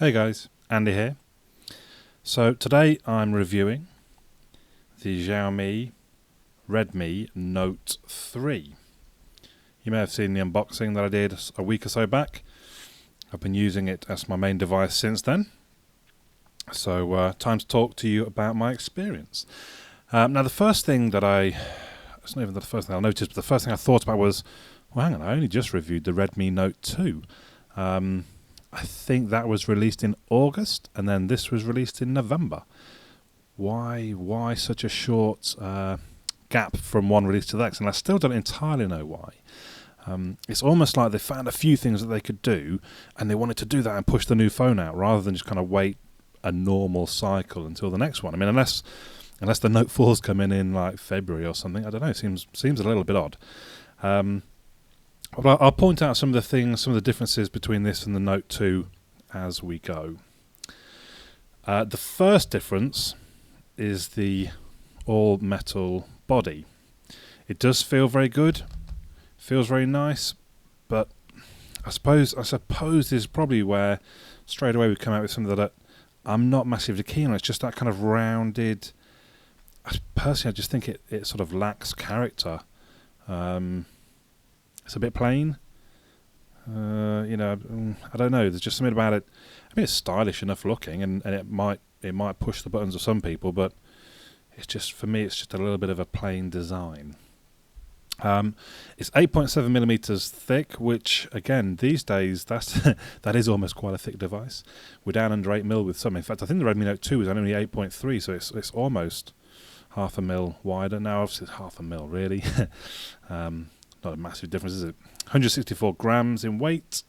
Hey guys, Andy here. So today I'm reviewing the Xiaomi Redmi Note 3. You may have seen the unboxing that I did a week or so back. I've been using it as my main device since then. So time to talk to you about my experience. Now the first thing that it's not even the first thing I noticed, but the first thing I thought about was, well hang on, I only just reviewed the Redmi Note 2. I think that was released in August, and then this was released in November. Why such a short gap from one release to the next? And I still don't entirely know why. It's almost like they found a few things that they could do, and they wanted to do that and push the new phone out rather than just kind of wait a normal cycle until the next one. I mean, unless the Note 4s come in like February or something, I don't know. It seems a little bit odd. But I'll point out some of the differences between this and the Note 2 as we go. The first difference is the all-metal body. It does feel very good, feels very nice, but I suppose this is probably where straight away we come out with something that I'm not massively keen on. It's just that kind of rounded. Personally, I just think it sort of lacks character. It's a bit plain. I don't know. There's just something about it. I mean, it's stylish enough looking, and it might push the buttons of some people, but it's just, for me, it's just a little bit of a plain design. It's 8.7 millimeters thick, which again these days that is almost quite a thick device. We're down under 8 mil with some. In fact, I think the Redmi Note 2 is only 8.3, so it's almost half a mil wider. Now, obviously, it's half a mil really. Not a massive difference, is it? 164 grams in weight.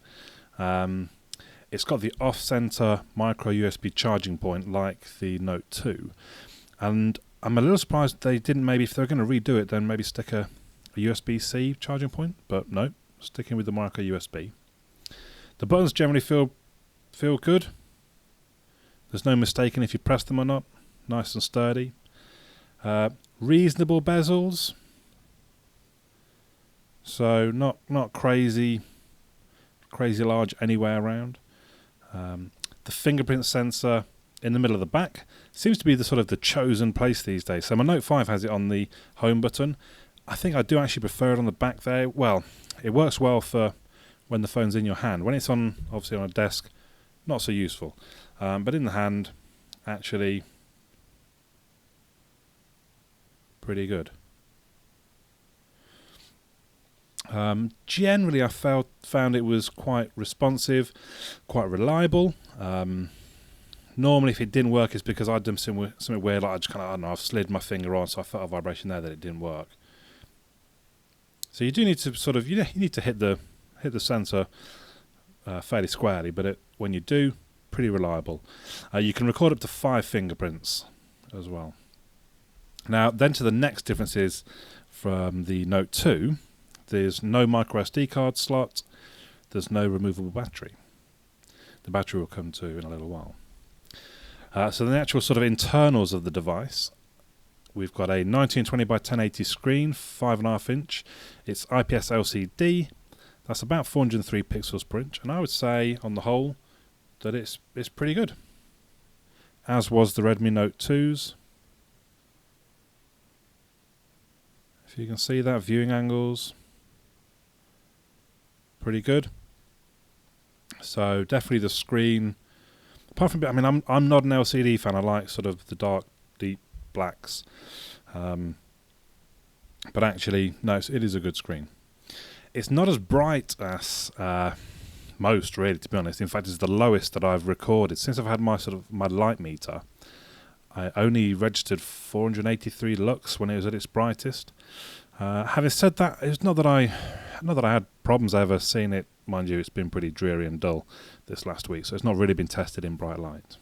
It's got the off-center micro USB charging point like the Note 2. And I'm a little surprised they didn't, maybe if they're going to redo it, then maybe stick a USB-C charging point. But no, sticking with the micro USB. The buttons generally feel good. There's no mistaking if you press them or not. Nice and sturdy. Reasonable bezels. So not crazy large anywhere around. The fingerprint sensor in the middle of the back seems to be the chosen place these days. So my Note 5 has it on the home button. I think I do actually prefer it on the back there. Well, it works well for when the phone's in your hand. When it's obviously on a desk, not so useful. But in the hand, actually pretty good. Generally, I found it was quite responsive, quite reliable. Normally, if it didn't work, it's because I'd done something weird, like I just kind of, I don't know, I've slid my finger on, so I felt a vibration there that it didn't work. So you do need to you need to hit the sensor fairly squarely, but when you do, pretty reliable. You can record up to 5 fingerprints as well. Now, then to the next differences from the Note 2. There's no micro SD card slot. There's no removable battery. The battery will come to in a little while. So the actual internals of the device, we've got a 1920 by 1080 screen, 5.5 inch. It's IPS LCD. That's about 403 pixels per inch, and I would say on the whole that it's pretty good. As was the Redmi Note 2s. If you can see that, viewing angles. Pretty good. So definitely the screen. Apart from, I mean, I'm not an LCD fan. I like the dark, deep blacks. But actually, no, it is a good screen. It's not as bright as most, really, to be honest. In fact, it's the lowest that I've recorded since I've had my my light meter. I only registered 483 lux when it was at its brightest. Having said that, it's not that I had problems ever seeing it. Mind you, it's been pretty dreary and dull this last week, so it's not really been tested in bright light.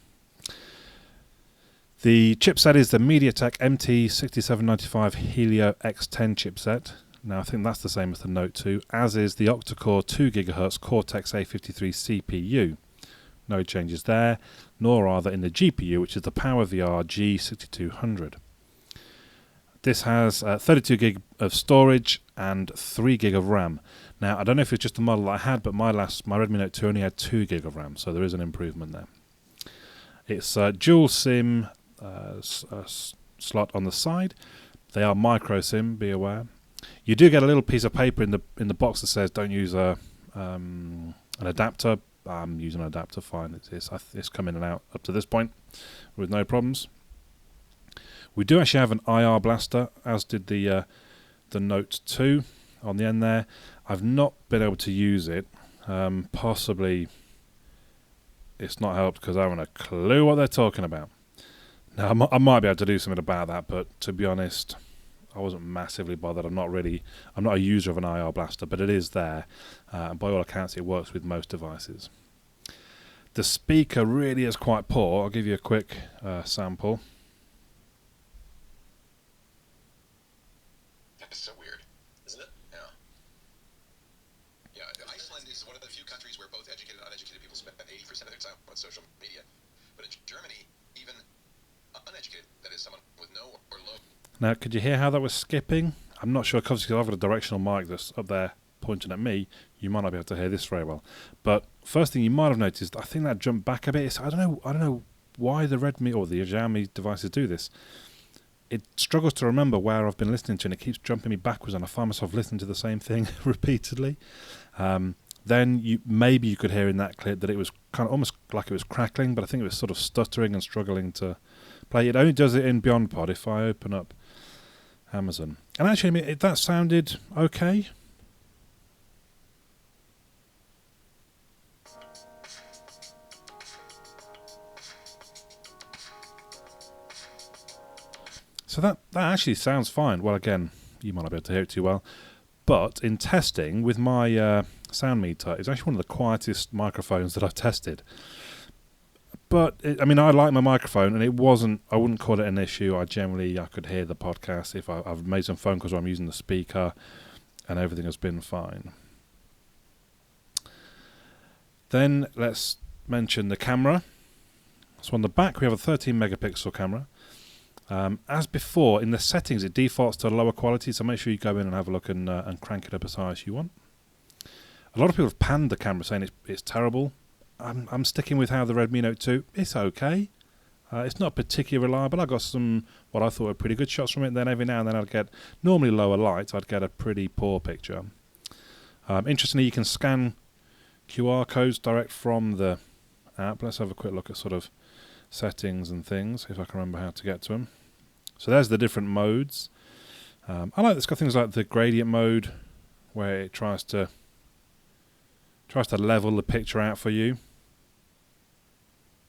The chipset is the MediaTek MT6795 Helio X10 chipset. Now, I think that's the same as the Note 2, as is the octa-core 2 GHz Cortex A53 CPU. No changes there, nor are there in the GPU, which is the PowerVR G6200. This has 32 gig of storage and 3 gig of RAM. Now, I don't know if it's just the model I had, but my Redmi Note 2 only had 2 gig of RAM, so there is an improvement there. It's a dual SIM slot on the side. They are micro SIM, be aware. You do get a little piece of paper in the box that says don't use an adapter. I'm using an adapter, fine. It's come in and out up to this point with no problems. We do actually have an IR blaster, as did the Note 2 on the end there. I've not been able to use it. Possibly it's not helped because I haven't a clue what they're talking about. Now I might be able to do something about that, but to be honest, I wasn't massively bothered. I'm not a user of an IR blaster, but it is there, and by all accounts it works with most devices. The speaker really is quite poor. I'll give you a quick sample. That's so weird, isn't it? Yeah, Iceland is one of the few countries where both educated and uneducated people spend 80% of their time on social media. But in Germany, even uneducated, that is someone with no or low. Now, could you hear how that was skipping? I'm not sure, because I've got a directional mic that's up there pointing at me. You might not be able to hear this very well. But first thing you might have noticed, I think that jumped back a bit. I don't know why the Redmi or the Xiaomi devices do this. It struggles to remember where I've been listening to, and it keeps jumping me backwards, and I find myself listening to the same thing repeatedly. Then maybe you could hear in that clip that it was kind of almost like it was crackling, but I think it was sort of stuttering and struggling to play. It only does it in BeyondPod if I open up Amazon. And actually, I mean, that sounded okay. So that actually sounds fine. Well, again, you might not be able to hear it too well. But in testing with my sound meter, it's actually one of the quietest microphones that I've tested. But, I like my microphone, and I wouldn't call it an issue. I could hear the podcast if I've made some phone calls where I'm using the speaker, and everything has been fine. Then let's mention the camera. So on the back, we have a 13 megapixel camera. As before, in the settings, it defaults to lower quality, so make sure you go in and have a look and crank it up as high as you want. A lot of people have panned the camera, saying it's terrible. I'm sticking with how the Redmi Note 2, it's okay. It's not particularly reliable. I got some, what I thought were pretty good shots from it, and then every now and then I'd get, normally lower light, I'd get a pretty poor picture. Interestingly, you can scan QR codes direct from the app. Let's have a quick look at sort of settings and things, if I can remember how to get to them. So there's the different modes. I like it's got things like the gradient mode, where it tries to level the picture out for you.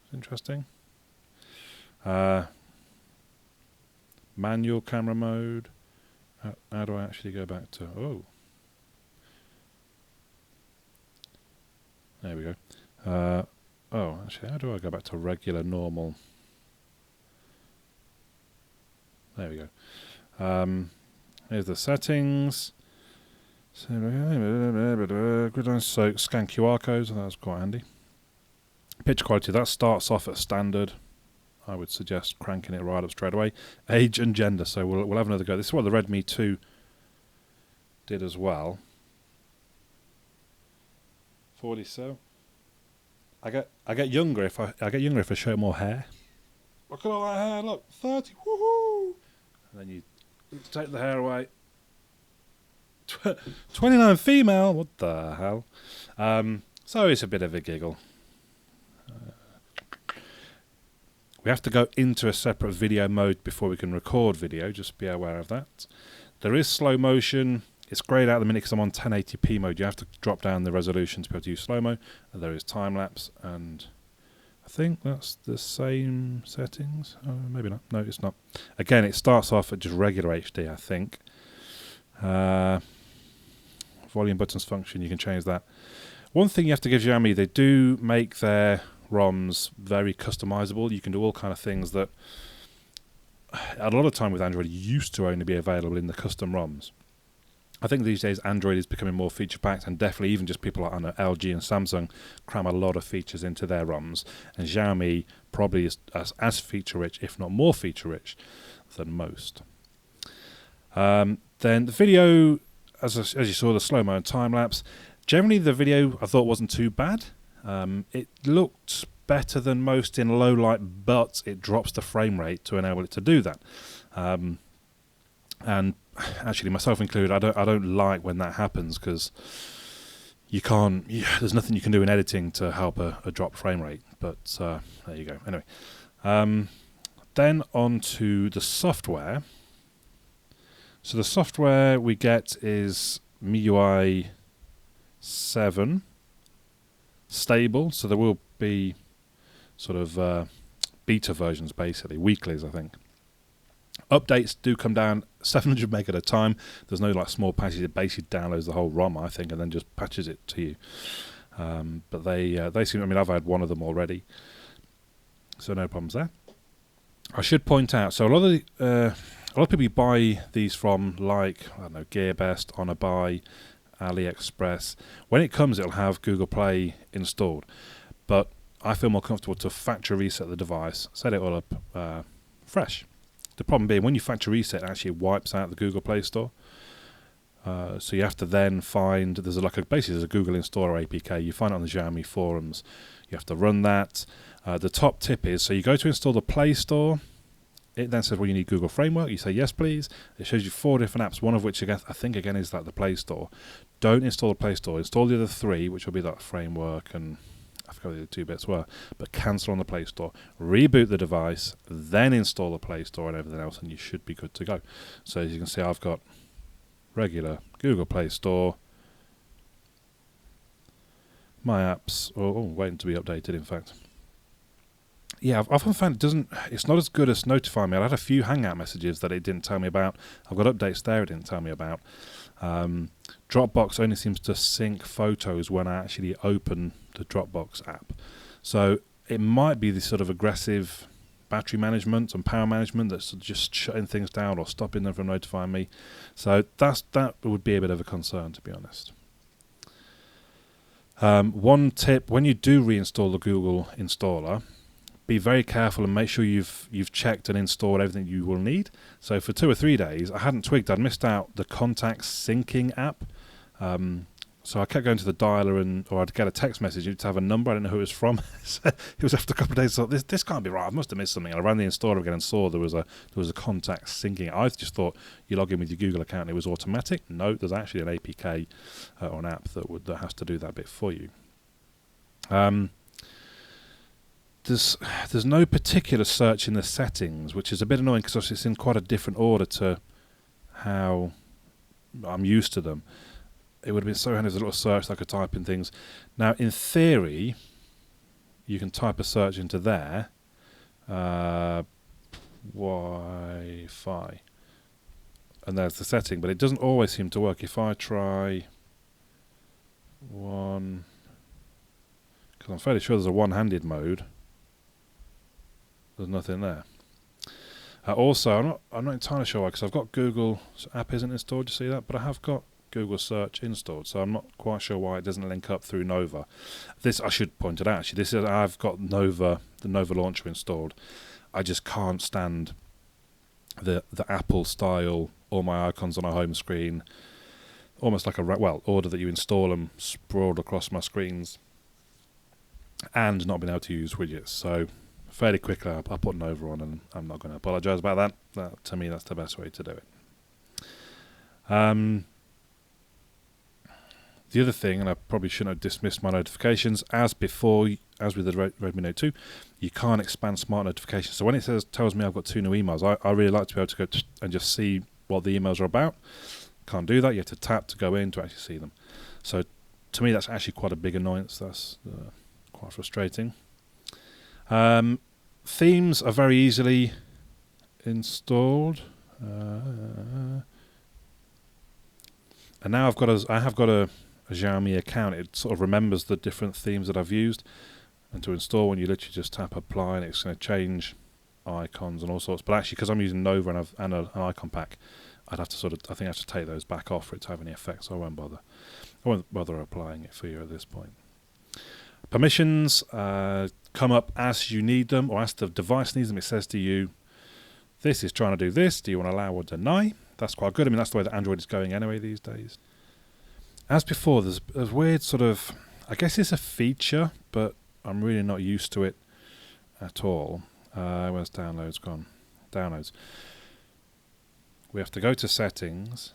It's interesting. Manual camera mode. How do I actually go back to? Oh, there we go. Actually, how do I go back to regular, normal? There we go. Here's the settings. So scan QR codes, and that's quite handy. Picture quality, that starts off at standard. I would suggest cranking it right up straight away. Age and gender, so we'll have another go. This is what the Redmi 2 did as well. 47. I get younger if I show more hair. Look at all that hair, look, 30, woohoo! And then you take the hair away. 29 female, what the hell? So it's a bit of a giggle. We have to go into a separate video mode before we can record video, just be aware of that. There is slow motion. It's greyed out at the minute because I'm on 1080p mode. You have to drop down the resolution to be able to use slow-mo. There is time-lapse, and I think that's the same settings. Maybe not. No, it's not. Again, it starts off at just regular HD, I think. Volume buttons function, you can change that. One thing you have to give Xiaomi, they do make their ROMs very customizable. You can do all kind of things that a lot of time with Android used to only be available in the custom ROMs. I think these days Android is becoming more feature-packed, and definitely even just people like LG and Samsung cram a lot of features into their ROMs, and Xiaomi probably is as feature-rich, if not more feature-rich, than most. Then the video, as you saw, the slow-mo and time-lapse, generally the video I thought wasn't too bad. It looked better than most in low light, but it drops the frame rate to enable it to do that. And actually, myself included, I don't like when that happens, because there's nothing you can do in editing to help a drop frame rate. But there you go. Anyway, then on to the software. So the software we get is MIUI 7 stable, so there will be sort of beta versions, basically weeklies, I think. Updates do come down 700 meg at a time. There's no like small patches. It basically downloads the whole ROM, I think, and then just patches it to you. But they seem. I mean, I've had one of them already, so no problems there. I should point out. So a lot of people buy these from, like, I don't know, GearBest, Honorbuy, AliExpress. When it comes, it'll have Google Play installed, but I feel more comfortable to factory reset the device, set it all up fresh. The problem being, when you factory reset, it actually wipes out the Google Play Store. So you have to then find, there's a Google installer APK. You find it on the Xiaomi forums. You have to run that. The top tip is, so you go to install the Play Store. It then says, well, you need Google Framework. You say, yes, please. It shows you 4 different apps, one of which, I think, again, is like the Play Store. Don't install the Play Store. Install the other 3, which will be that Framework and I forgot what the other 2 bits were. But cancel on the Play Store. Reboot the device, then install the Play Store and everything else, and you should be good to go. So as you can see, I've got regular Google Play Store, my apps, waiting to be updated, in fact. Yeah, I've often found it's not as good as Notify Me. I had a few Hangout messages that it didn't tell me about. I've got updates there it didn't tell me about. Dropbox only seems to sync photos when I actually open the Dropbox app. So it might be this sort of aggressive battery management and power management that's just shutting things down or stopping them from notifying me. So that would be a bit of a concern, to be honest. One tip, when you do reinstall the Google installer, be very careful and make sure you've checked and installed everything you will need. So for 2 or 3 days, I hadn't twigged. I'd missed out the contacts syncing app. So I kept going to the dialer, or I'd get a text message. You'd have a number. I didn't know who it was from. It was after a couple of days. I thought, this can't be right. I must have missed something. And I ran the installer again and saw there was a contact syncing. I just thought you log in with your Google account and it was automatic. No, there's actually an APK or an app that has to do that bit for you. There's no particular search in the settings, which is a bit annoying because it's in quite a different order to how I'm used to them. It would have been so handy as a little search that I could type in things. Now, in theory, you can type a search into there, Wi-Fi, and there's the setting, but it doesn't always seem to work. If I try one, because I'm fairly sure there's a one-handed mode, there's nothing there. Also, I'm not entirely sure why, because I've got Google app isn't installed. You see that? But I have got Google Search installed, so I'm not quite sure why it doesn't link up through Nova. This, I should point it out. Actually, I've got the Nova launcher installed. I just can't stand the Apple style. All my icons on a home screen, almost like order that you install them sprawled across my screens, and not being able to use widgets. So fairly quickly, I put Nova on, and I'm not going to apologise about that. To me, that's the best way to do it. The other thing, and I probably shouldn't have dismissed my notifications, as before, as with the Redmi Note 2, you can't expand smart notifications. So when it tells me I've got 2 new emails, I really like to be able to go and just see what the emails are about. Can't do that. You have to tap to go in to actually see them. So to me, that's actually quite a big annoyance. That's quite frustrating. Themes are very easily installed. And now I have got a Xiaomi account. It sort of remembers the different themes that I've used, and to install one you literally just tap apply and it's going to change icons and all sorts. But actually, because I'm using Nova and an icon pack, I think I have to take those back off for it to have any effect, so I won't bother applying it for you at this point. Permissions come up as you need them, or as the device needs them. It says to you, this is trying to do this, do you want to allow or deny? That's quite good. I mean, that's the way that Android is going anyway these days. As before, there's weird sort of, I guess it's a feature, but I'm really not used to it at all. Where's downloads gone? Downloads. We have to go to settings.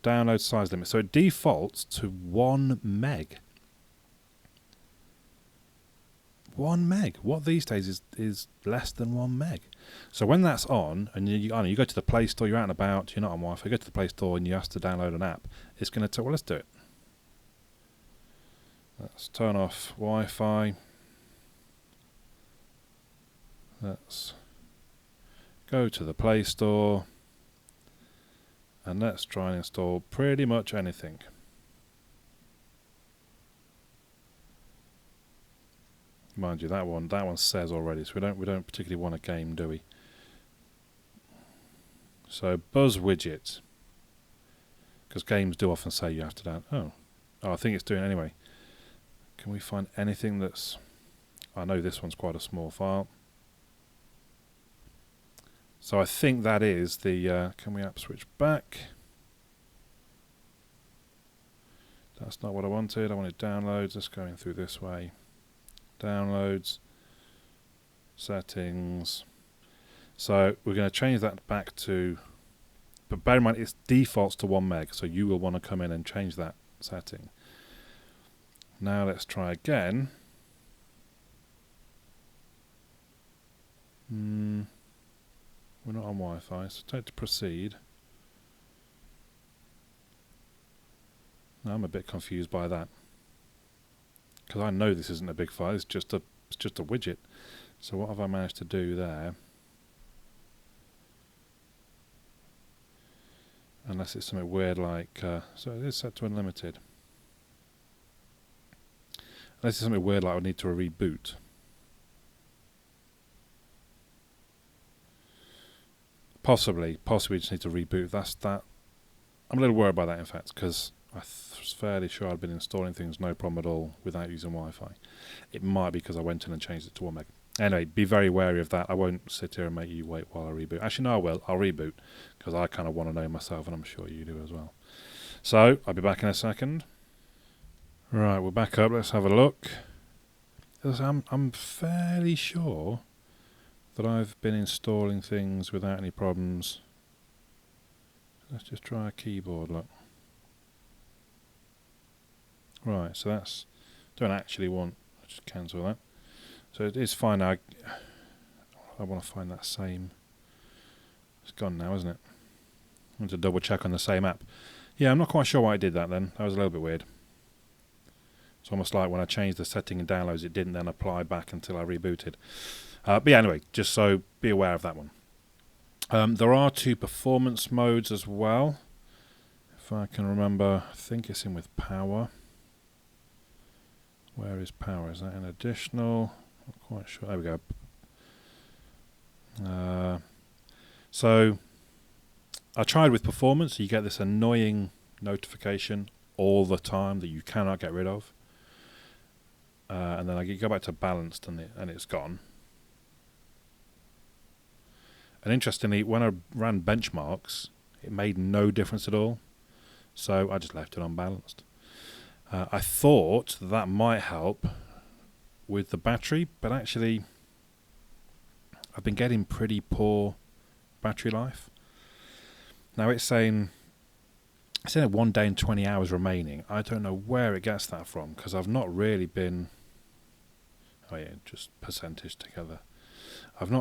Download size limit. So it defaults to 1 meg. 1 meg. What these days is less than 1 meg? So when that's on, and you go to the Play Store, you're out and about, you're not on Wi-Fi, you go to the Play Store and you ask to download an app, it's going to tell, well, let's do it. Let's turn off Wi-Fi. Let's go to the Play Store. And let's try and install pretty much anything. Mind you, that one says already, so we don't particularly want a game, do we? So Buzz widget, because games do often say you have to download. Oh, I think it's doing it anyway. Can we find anything that's? I know this one's quite a small file. So I think that is the, can we app switch back? That's not what I wanted. I wanted downloads. Let's go in through this way. Downloads, settings. So we're going to change that back to, but bear in mind it defaults to 1 meg, so you will want to come in and change that setting. Now let's try again. We're not on Wi-Fi, so take to proceed. No, I'm a bit confused by that, because I know this isn't a big file. It's just a widget. So what have I managed to do there? Unless it's something weird like so it is set to unlimited. Unless it's something weird like I would need to reboot. Possibly just need to reboot. I'm a little worried by that, in fact, because I was fairly sure I'd been installing things no problem at all without using Wi-Fi. It might be because I went in and changed it to 1 meg. Anyway, be very wary of that. I won't sit here and make you wait while I reboot. Actually, no, I will. I'll reboot, because I kind of want to know myself, and I'm sure you do as well. So, I'll be back in a second. Right, we're back up. Let's have a look. I'm fairly sure that I've been installing things without any problems. Let's just try a keyboard, look. Right, so that's, don't actually want, I'll just cancel that. So it is fine now. I want to find that same, it's gone now, isn't it? I want to double check on the same app. Yeah, I'm not quite sure why it did that then. That was a little bit weird. It's almost like when I changed the setting in downloads, it didn't then apply back until I rebooted. But yeah, anyway, just so be aware of that one. There are 2 performance modes as well. If I can remember, I think it's in with power. Where is power? Is that an additional? Not quite sure. There we go. So I tried with performance. You get this annoying notification all the time that you cannot get rid of. And then I go back to balanced and it's gone. And interestingly, when I ran benchmarks, it made no difference at all. So I just left it unbalanced. I thought that might help with the battery, but actually I've been getting pretty poor battery life. Now it's saying 1 day and 20 hours remaining. I don't know where it gets that from, because I've not really been, oh yeah, just percentage together. I've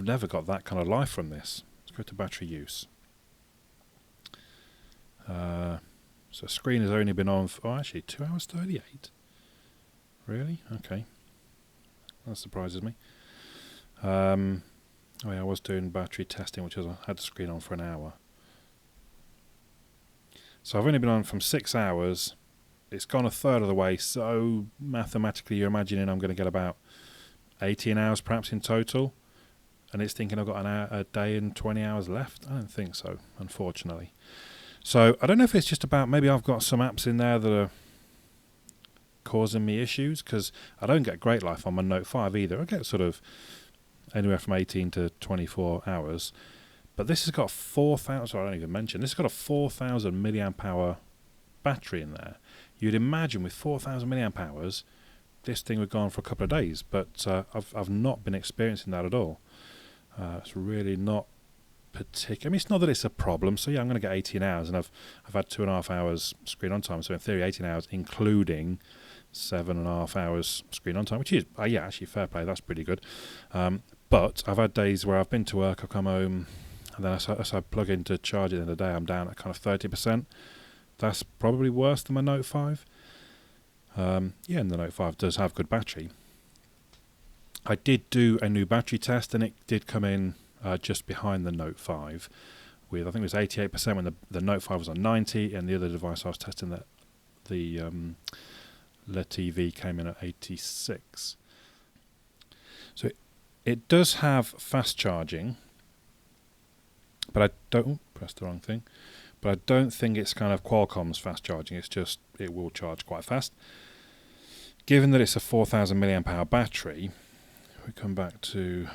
never got that kind of life from this. Let's go to battery use. So screen has only been on for, actually 2 hours 38. Really? Okay. That surprises me. Oh yeah, I was doing battery testing, which was, I had the screen on for an hour. So I've only been on from 6 hours. It's gone a third of the way, so mathematically you're imagining I'm going to get about 18 hours perhaps in total. And it's thinking I've got a day and 20 hours left? I don't think so, unfortunately. So I don't know if it's just about, maybe I've got some apps in there that are causing me issues, because I don't get great life on my Note 5 either. I get sort of anywhere from 18 to 24 hours. But this has got 4,000, I don't even mention, this has got a 4,000 milliamp hour battery in there. you'd imagine with 4,000 milliamp hours, this thing would go on for a couple of days, but I've not been experiencing that at all. It's really not particular. I mean, it's not that it's a problem. So yeah, I'm going to get 18 hours, and I've had 2.5 hours screen on time. So in theory, 18 hours, including 7.5 hours screen on time, which is actually fair play. That's pretty good. But I've had days where I've been to work, I've come home, and then as I plug in to charge it in the day, I'm down at kind of 30%. That's probably worse than my Note 5. And the Note 5 does have good battery. I did do a new battery test, and it did come in just behind the Note 5 with, I think it was 88% when the Note 5 was on 90, and the other device I was testing, that the Le TV, came in at 86. So it does have fast charging, but I don't press the wrong thing. But I don't think it's kind of Qualcomm's fast charging. It's just, it will charge quite fast. Given that it's a 4,000 milliamp hour battery, we come back to,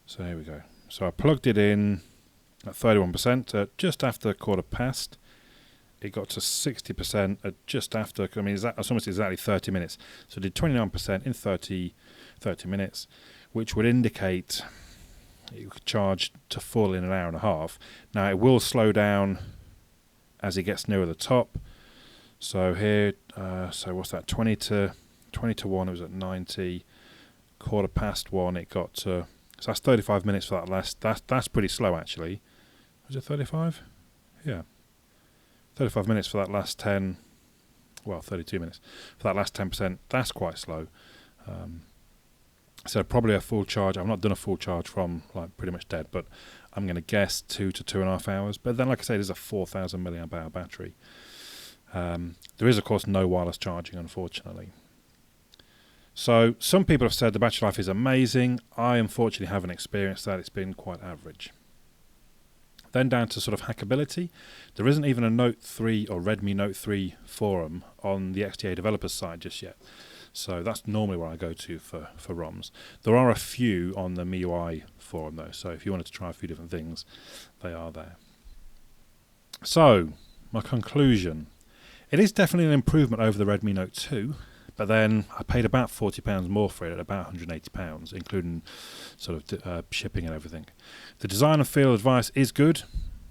so here we go. So I plugged it in at 31% just after 1:15. It got to 60% at just after, I mean, it's almost exactly 30 minutes. So it did 29% in 30 minutes, which would indicate it could charge to full in an hour and a half. Now it will slow down as it gets nearer the top. So here, so what's that, 20 to 1, it was at 90, 1:15 it got to, so that's 35 minutes for that last, that's pretty slow actually. Was it 35? Yeah. 35 minutes for that last 10, well 32 minutes, for that last 10%, that's quite slow. So probably a full charge, I've not done a full charge from like pretty much dead, but I'm going to guess 2 to 2.5 hours. But then like I say, there's a 4,000 milliamp hour battery. There is of course no wireless charging, unfortunately. So some people have said the battery life is amazing. I unfortunately haven't experienced that. It's been quite average. Then down to sort of hackability. There isn't even a Note 3 or Redmi Note 3 forum on the XDA developers site just yet. So that's normally where I go to for ROMs. There are a few on the MIUI forum though, so if you wanted to try a few different things, they are there. So, my conclusion. It is definitely an improvement over the Redmi Note 2, but then I paid about £40 more for it, at about £180, including sort of shipping and everything. The design and feel of the device is good.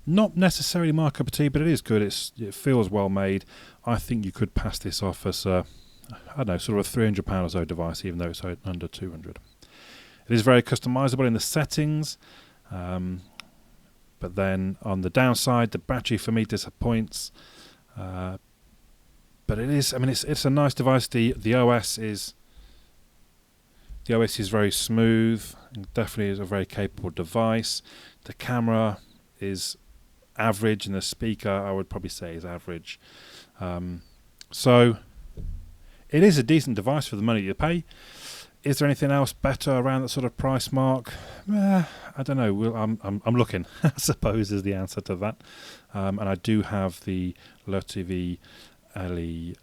Not necessarily my cup of tea, but it is good. It feels well made. I think you could pass this off as a, I don't know, sort of a £300 or so device, even though it's under 200. It is very customizable in the settings, but then on the downside, the battery for me disappoints. But it is, I mean, it's a nice device. The OS is very smooth. And definitely is a very capable device. The camera is average, and the speaker I would probably say is average. So it is a decent device for the money you pay. Is there anything else better around that sort of price mark? I don't know. I'm looking, I suppose, is the answer to that. And I do have the Le TV LE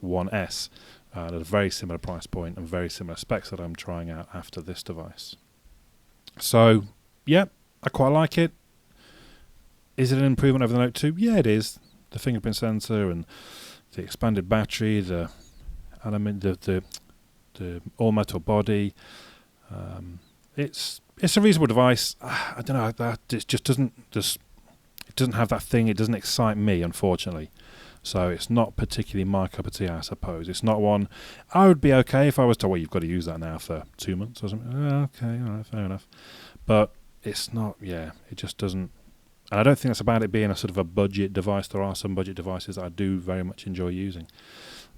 1S at a very similar price point and very similar specs that I'm trying out after this device. So, yeah, I quite like it. Is it an improvement over the Note 2? Yeah, it is. The fingerprint sensor and the expanded battery, the element, the all-metal body. It's a reasonable device. I don't know. It just doesn't have that thing. It doesn't excite me, unfortunately. So it's not particularly my cup of tea, I suppose. It's not one I would be okay if I was told, well, you've got to use that now for 2 months or something. Okay, all right, fair enough. But it's not, it just doesn't. And I don't think that's about it being a sort of a budget device. There are some budget devices that I do very much enjoy using.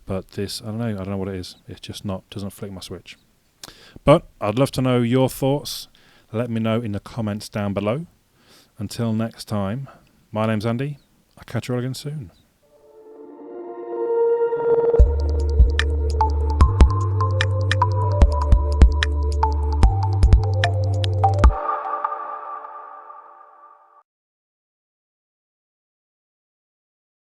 But this, I don't know what it is. It's just doesn't flick my switch. But I'd love to know your thoughts. Let me know in the comments down below. Until next time, my name's Andy. I'll catch you all again soon.